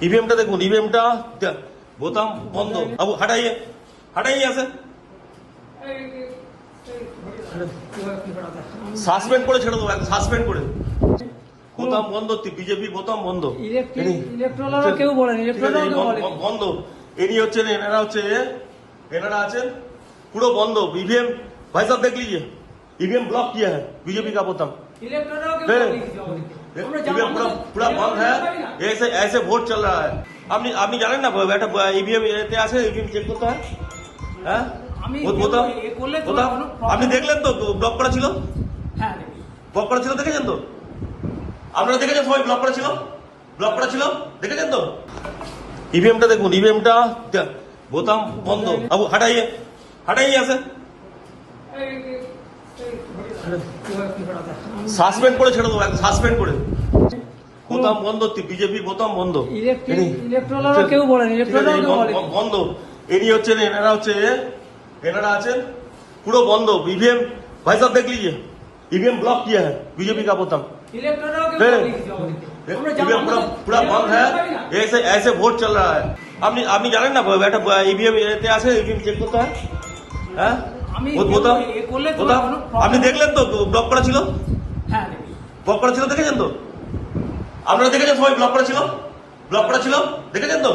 ইভিএমটা দেখুন, ইভিএমটা বোতাম বন্ধ। বাবু হাঁটাইয়ে হাঁটাইয়ে আছে, সাসপেন্ড করে ছেড়ে দেবো, সাসপেন্ড করে। বোতাম বন্ধ, বিজেপি বোতাম বন্ধ, কেউ বলেন বন্ধ। এনি হচ্ছেন, এনারা আছেন पूरा बंद। ईवीएम भाई साहब देख लीजिए, ईवीएम ब्लॉक किया है बीजेपी का बोतम। ईवीएम पूरा बंद है, ऐसे ऐसे वोट चल रहा है। আপনি জানেন না একটা ইভিএম এতে আছে, ইভিএম চেক করতে হয়। হ্যাঁ বোতাম বোতাম আপনি দেখলেন তো ব্লক করা ছিল, ব্লক করা ছিল, দেখেছেন তো? আপনারা দেখেছেন সবাই ব্লক করা ছিল, ব্লক করা ছিল, দেখেছেন তো? ইভিএমটা দেখুন, ইভিএমটা বোতাম বন্ধ। বাবু হাঁটাইয়ে হাঁটাইয়ে আছে, সাসপেন্ড করে ছেড়ে দেবো, সাসপেন্ড করে। বোতাম বন্ধ, বিজেপি বোতাম বন্ধ, কেউ বলেন বন্ধ। এনি হচ্ছেন, এনারা আছেন पूरा बंद। ईवीएम भाई साहब देख लीजिए, ईवीएम ब्लॉक किया है बीजेपी का बोतम। ईवीएम पूरा बंद है, ऐसे ऐसे वोट चल रहा है। আপনি জানেন না একটা ইভিএম এতে আছে, ইভিএম চেক করতে হয়। হ্যাঁ বোতাম বোতাম আপনি দেখলেন তো ব্লক করা ছিল, ব্লক করা ছিল, দেখেছেন তো? আপনারা দেখেছেন সবাই ব্লক করা ছিল, ব্লক করা ছিল, দেখেছেন তো?